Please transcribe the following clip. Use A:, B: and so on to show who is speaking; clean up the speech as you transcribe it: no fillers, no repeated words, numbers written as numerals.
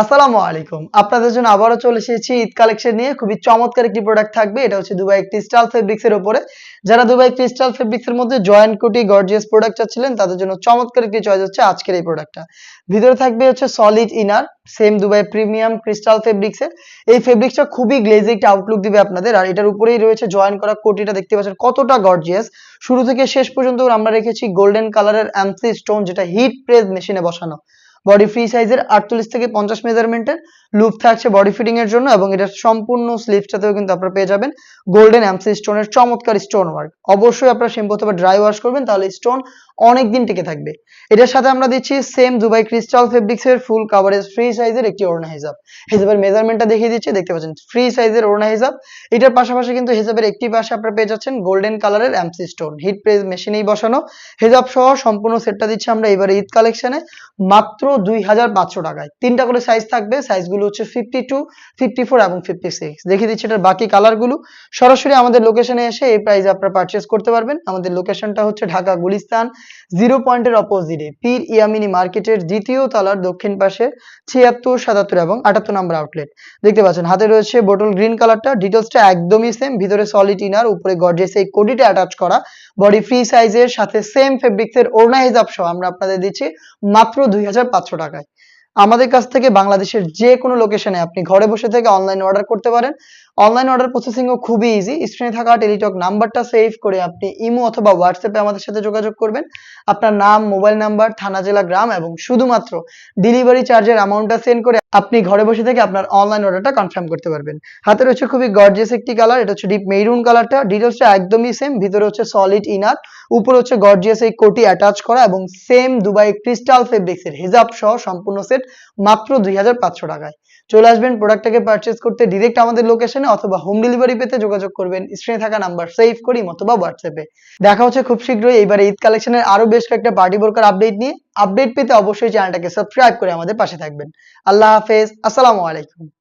A: আসসালামু আলাইকুম। আপনাদের জন্য আবারও চলে এসেছি ঈদ কালেকশন নিয়ে। খুবই চমৎকার একটি প্রোডাক্ট থাকবে। এটা হচ্ছে দুবাই ক্রিস্টাল ফেব্রিক্স এর উপরে। যারা দুবাই ক্রিস্টাল ফেব্রিক্স এর মধ্যে জয়েন্ট কোটি গর্জিয়াস প্রোডাক্ট চাচ্ছিলেন তাদের জন্য চমৎকার একটি চয়েস হচ্ছে আজকের এই প্রোডাক্টটা। ভিতরে থাকবে হচ্ছে solid inner, same Dubai premium crystal fabrics এর। এই ফেব্রিক্সটা খুবই গ্লেজি একটা আউটলুক দিবে আপনাদের। আর এটার উপরেই রয়েছে জয়েন করা কোটিটা, দেখতে পাচ্ছেন কতটা গর্জিয়াস। শুরু থেকে শেষ পর্যন্ত আমরা রেখেছি গোল্ডেন কালারের এমসি স্টোন, যেটা হিট প্রেস মেশিনে বসানো। বডি ফ্রি সাইজের 48 থেকে 50 মেজারমেন্টের লুপ থাকছে বডি ফিটিং এর জন্য, এবং এটার সম্পূর্ণ স্লিভসটাতেও কিন্তু আপনারা পেয়ে যাবেন গোল্ডেন এমসি স্টোনের চমৎকার স্টোন ওয়ার্ক। অবশ্যই আপনারা শ্যাম্পু অথবা ড্রাই ওয়াশ করবেন, তাহলে স্টোন অনেক দিন টিকে থাকবে। এটার সাথে আমরা দিচ্ছি সেম দুবাই ক্রিস্টাল ফেব্রিক্স এর ফুল কাভারেজ ফ্রি সাইজের একটি ওড়না হিজাব। হিজাবের মেজারমেন্টটা দেখিয়ে দিচ্ছি, দেখতে পাচ্ছেন ফ্রি সাইজের ওড়না হিজাব। এটার পাশাপাশি কিন্তু হিজাবের একটি পাশে আপনারা পেয়ে যাচ্ছেন গোল্ডেন কালারের এমসি স্টোন হিট প্রেস মেশিনেই বসানো হিজাব সহ সম্পূর্ণ সেটটা দিচ্ছি আমরা এবারে ঈদ কালেকশনে মাত্র 2500 টাকায়। তিনটা করে সাইজ থাকবে, সাইজগুলো হচ্ছে 52, 54 এবং 56। দেখিয়ে দিচ্ছি এটার বাকি কালারগুলো। সরাসরি আমাদের লোকেশনে এসে এই প্রাইসে আপনারা পারচেজ করতে পারবেন। আমাদের লোকেশনটা হচ্ছে ঢাকা গুলিস্তান 0 পয়েন্টের অপোজিটে পীর ইয়ামিনী মার্কেটের দ্বিতীয় তলার দক্ষিণ পাশে 76, 77 এবং 78 নম্বর আউটলেট। দেখতে পাচ্ছেন হাতে রয়েছে বোটল গ্রিন কালারটা। ডিটেলসটা একদমই সেম, ভিতরে সলিড ইনার, উপরে গর্জিয়াস এই কোটিটা অ্যাটাচ করা, বডি ফ্রি সাইজের সাথে সেম ফেব্রিক্সের ওড়না হিজাব সহ আমরা আপনাদের দিচ্ছি মাত্র 2500 টাকায়। আমাদের কাছ থেকে বাংলাদেশের যে কোনো লোকেশনে আপনি ঘরে বসে থেকে অনলাইন অর্ডার করতে পারেন। অনলাইন অর্ডার প্রসেসিংও খুবই ইজি। স্ক্রিনে থাকা টেলিটক নাম্বারটা সেভ করে আপনি ইমো অথবা হোয়াটসঅ্যাপে আমাদের সাথে যোগাযোগ করবেন। আপনার নাম, মোবাইল নাম্বার, থানা, জেলা, গ্রাম এবং শুধুমাত্র ডেলিভারি চার্জের অ্যামাউন্টটা সেন্ড করে আপনি ঘরে বসে থেকে আপনার অনলাইন অর্ডারটা কনফার্ম করতে পারবেন। হাতে রয়েছে খুবই গর্জিয়াস একটি কালার, এটা হচ্ছে ডিপ মেরুন কালারটা। ডিটেলসটা একদমই সেম, ভিতরে হচ্ছে সলিড ইনার, উপরে হচ্ছে গর্জিয়াস এই কোটি অ্যাটাচ করা এবং সেম দুবাই ক্রিস্টাল ফেব্রিক্সের হিজাব সহ সম্পূর্ণ সেট মাত্র 2500 টাকায়। চলে আসবেন প্রোডাক্টটাকে পারচেজ করতে ডিরেক্ট আমাদের লোকেশনে, অথবা হোম ডেলিভারি পেতে যোগাযোগ করবেন স্ক্রিনে থাকা নাম্বার সেভ করি অথবা হোয়াটসঅ্যাপে। দেখা হচ্ছে খুব শীঘ্রই এইবার ঈদ কালেকশনের আরো বেশ কয়েকটা পার্টি বোরকার আপডেট নিয়ে। আপডেট পেতে অবশ্যই চ্যানেলটাকে সাবস্ক্রাইব করে আমাদের পাশে থাকবেন। আল্লাহ হাফেজ, আসসালামু আলাইকুম।